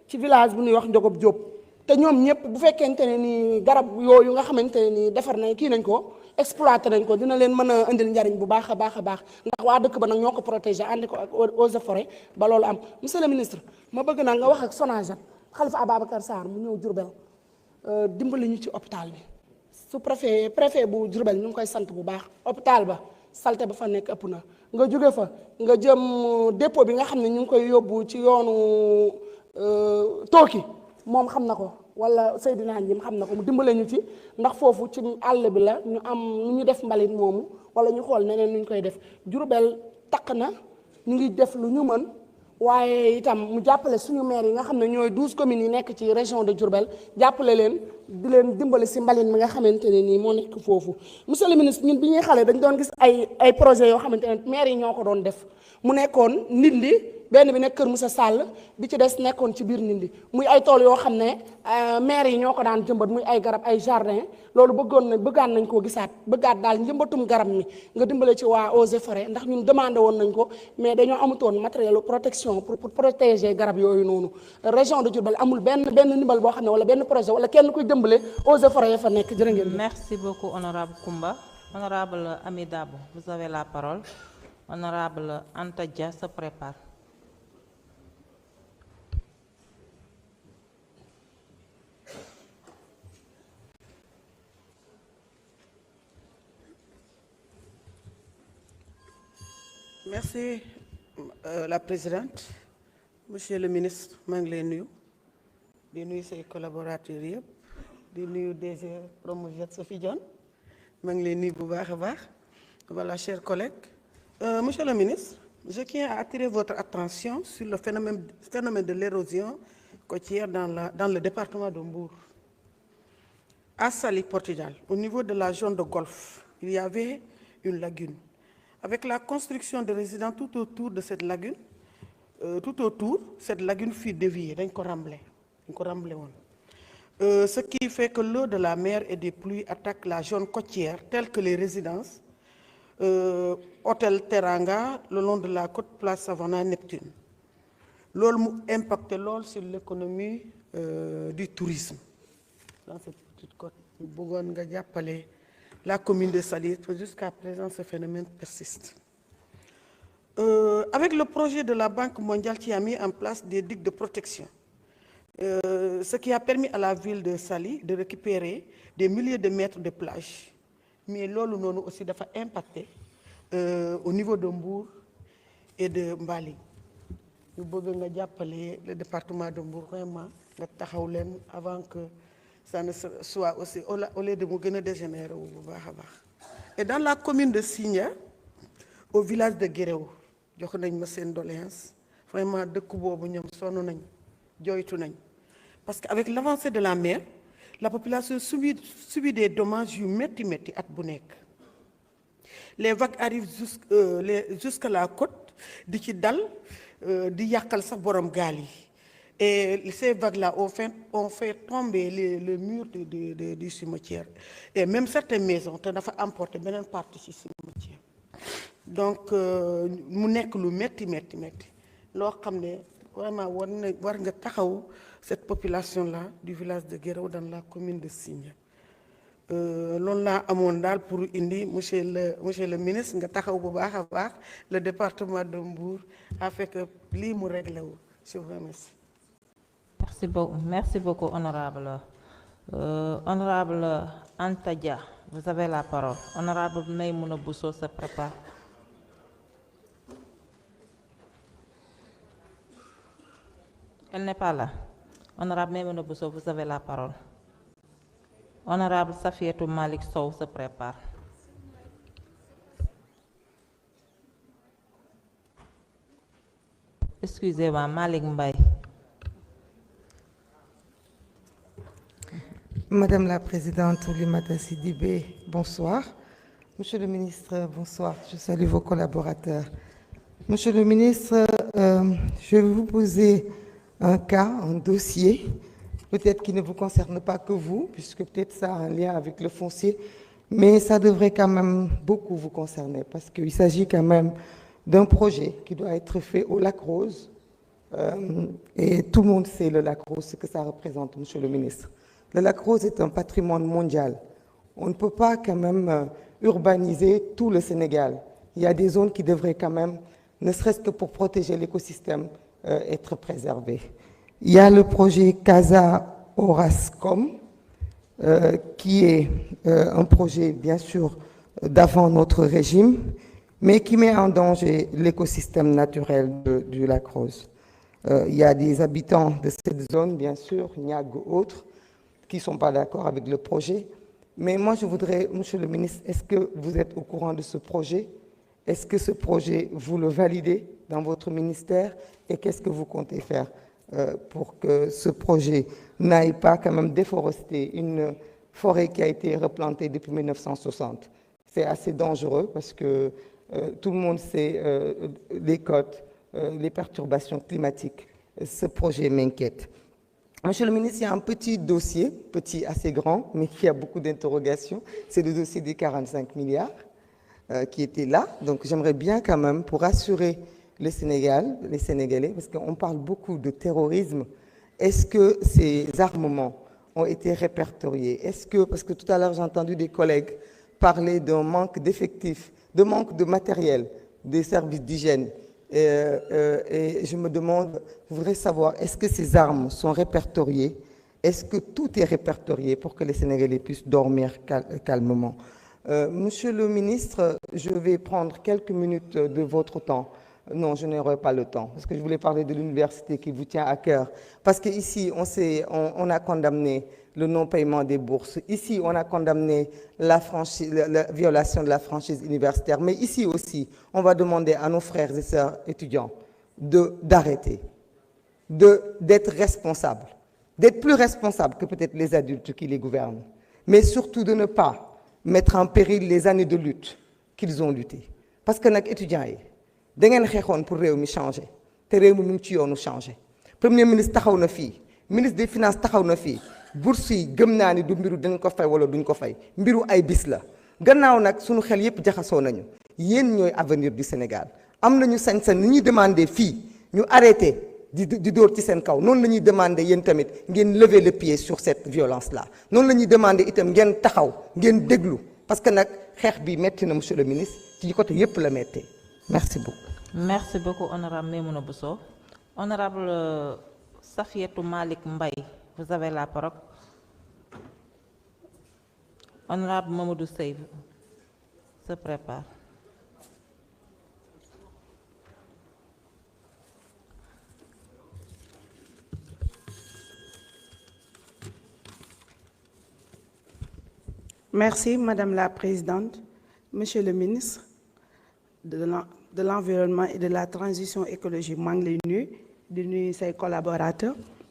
ci village bu ñuy wax Njogob Diop te ñoom ñëpp bu fekkente ne ni garab yooyu nga xamante ne ni defar nañ kii nañ ko exploité nañ ko dina leen mën a indil njariñ bu baax a baax a baax ndax waa dëkk ba nag ñoo ko protégé àndi ko ak eaux et forêt ba loolu am. monsieur le ministre ma bëgg naa nga wax ak SONAGED Khalifa Ababacar Sarr mu ñëw Diourbel dimbali ñu ci hôpital bi su préfet bu Diourbel ñu ngi koy sant bu baax hôpital ba salte ba fa nekk ëpp na nga jóge fa nga jëm dépôt bi nga xam ne ñu ngi koy yóbbu ci yoonu Tooki moom xam na ko wala Seydina Njim xam na ko mu dimbale ñu ci ndax foofu ci àll bi la ñu am nu ñu def mbalit moomu wala ñu xool neneen nu ñu koy def Diourbel taq na ñu ngi def lu ñu mën waaye itam mu jàppale suñu maire yi nga xam ne ñooy 12 communes yi nekk ci région de Diourbel jàppale leen di leen dimbali si mbalit mi nga xamante ne nii moo nekk foofu. monsieur le ministre ñun bi ñuy xale dañ doon gis ay projets yoo xamante ne maire yi ñoo ko doon def mu nekkoon Ndindi benn bi nekk Kër Moussa Sall bi ci des nekkoon ci biir Ndindi muy ay tool yoo xam ne maire yi ñoo ko daan jëmbat muy ay garab ay jardin loolu bëggaan nañ koo gisaat bëggaat daal njëmbatum garab mi nga dimbale ci waa eaux et forêt ndax ñun demandé woon nañ ko mais dañoo amutoon matériel protection pour protéger garab yooyu noonu région de Diourbel amul benn ndimbal boo xam ne wala benn projet wala kenn kuy dimbale eaux et forêt ya fa nekk jërë ngeen. Merci beaucoup honorable Koumba. Honorable Ami Dabo, vous avez la parole. Honorable Anta Dia se prépare. Merci la présidente. Monsieur le ministre maa ngi lay nuyu di nuyu say collaborateurs yëpp di nuyu DG Promojet Sophie Dione maa ngi lay nuyu bu baax a baax. Voilà, chers collègues. Monsieur le ministre, je tiens à attirer votre attention sur le phénomène de l'érosion côtière dans le département de Mbour. À Saly Portudal, au niveau de la zone de golfe, il y avait une lagune. Avec la construction de résidents tout autour de cette lagune, cette lagune fut déviée, dañ ko remblé woon. Ce qui fait que l'eau de la mer et des pluies attaque la zone côtière telle que les résidences, hôtel Teranga le long de la côte place Savona Neptune. Loolu mu impacté lool sur l'économie du tourisme dans cette petite côte. Ñu bëggoon nga jàppale la commune de Saly. Jusqu'à présent, ce phénomène persiste. Avec le projet de la Banque mondiale qui a mis en place des digues de protection, ce qui a permis à la ville de Saly de récupérer des milliers de mètres de plage. Mais loolu noonu aussi dafa impacté au niveau de Mbour et de Mbali. Ñu bëgg nga jàppale le département de Mbour vraiment nga taxaw leen avant que ça ne soit aussi au lieu de mu gën a dégénérer wu bu baax a baax. Et dans la commune de Signa, au village de Guéréo jox nañ ma seen doléance vraiment dëkk boobu ñoom sonn nañ jooytu nañ parce que avec l'avancée de la mer, la population subit des dommages yu métti at bu nekk. Les vagues arrivent jusqu'à la côte di ci dal di yàqal sax borom gaal yi. Et ces vagues-là ont fait tomber le mur du cimetière. Et même certaines maisons te dafa emporter beneen partie ci cimetière. Donc mu nekk lu métti loo xam ne vraiment war nga taxaw cette population-là du village de Guéréo dans la commune de Signa. Loolu laa amoon daal pour indi monsieur le ministre nga taxaw bu baax a baax le département de Mbour afin que lii mu réglé wu. Je vous remercie. Merci beaucoup, honorable. Honorable Anta Dia, vous avez la parole. Honorable Maïmouna Bousso se prépare. Elle n'est pas là. Honorable Maïmouna Bousso, vous avez la parole. Honorable Safiatou Malik Sow se prépare. Excusez-moi, Malik Mbaye. Madame la Présidente Oulimata Sidibé, bonsoir. Monsieur le Ministre, bonsoir. Je salue vos collaborateurs. Monsieur le Ministre, je vais vous poser un cas, un dossier, peut-être qui ne vous concerne pas que vous, puisque peut-être ça a un lien avec le foncier, mais ça devrait quand même beaucoup vous concerner, parce qu'il s'agit quand même d'un projet qui doit être fait au Lac Rose, Et tout le monde sait le lac Rose, ce que ça représente, Monsieur le ministre. Le lac Rose est un patrimoine mondial. On ne peut pas quand même urbaniser tout le Sénégal. Il y a des zones qui devraient quand même, ne serait-ce que pour protéger l'écosystème, être préservées. Il y a le projet Casa Orascom, qui est un projet, bien sûr, d'avant notre régime, mais qui met en danger l'écosystème naturel du lac Rose. Il y a des habitants de cette zone, bien sûr, Niag ou autres, qui ne sont pas d'accord avec le projet. Mais moi, je voudrais, Monsieur le ministre, est-ce que vous êtes au courant de ce projet? Est-ce que ce projet, vous le validez dans votre ministère? Et qu'est-ce que vous comptez faire pour que ce projet n'aille pas quand même déforester une forêt qui a été replantée depuis 1960? C'est assez dangereux parce que tout le monde sait les côtes, les perturbations climatiques. Ce projet m'inquiète. Monsieur le ministre, il y a un petit dossier, petit assez grand, mais qui a beaucoup d'interrogations. C'est le dossier des 45 milliards qui était là. Donc j'aimerais bien quand même, pour rassurer le Sénégal, les Sénégalais, parce qu'on parle beaucoup de terrorisme, est-ce que ces armements ont été répertoriés? Est-ce que, parce que tout à l'heure j'ai entendu des collègues parler d'un manque d'effectifs, de manque de matériel des services d'hygiène, et je me demande, je voudrais savoir, est-ce que ces armes sont répertoriées? Est-ce que tout est répertorié pour que les Sénégalais puissent dormir calmement? Monsieur le ministre, je vais prendre quelques minutes de votre temps. Non, je n'aurai pas le temps, parce que je voulais parler de l'université qui vous tient à cœur. Parce qu'ici, on a condamné le non-paiement des bourses. Ici, on a condamné la violation de la franchise universitaire. Mais ici aussi, on va demander à nos frères et sœurs étudiants d'arrêter, d'être responsables, d'être plus responsables que peut-être les adultes qui les gouvernent. Mais surtout de ne pas mettre en péril les années de lutte qu'ils ont lutté. Parce que les étudiants, da ngeen xeexoon pour réew mi changer te réew mi mu ngi ci yoonu changer. Premier ministre taxaw na fii, ministre des finances taxaw na fii, bourse yi gëm naa ni du mbiru dañ ko fay wala duñ ko fay, mbiru ay bis la. Gannaaw nag sunu xel yépp jaxasoo nañu. Yéen ñooy avenir du Sénégal. Am nañu sañ-sañ ni ñuy demander fii ñu arrêté di dóor ci seen kaw. Noonu la ñuy demander yéen tamit ngeen lever le pied sur cette violence là. Noonu la ñuy demander itam ngeen taxaw, ngeen déglu, parce que nag xeex bi metti na monsieur le ministre ci côté yépp la mettee. Merci beaucoup. Merci beaucoup, honorable Maimouna Bousso. Honorable Safietou Malik Mbaye, vous avez la parole. Honorable Mamadou Sey se prépare. Merci, Madame la Présidente. Monsieur le ministre de l'Environnement et de la Transition écologique, maa ngi lay nuyu di nuyu say collaborateurs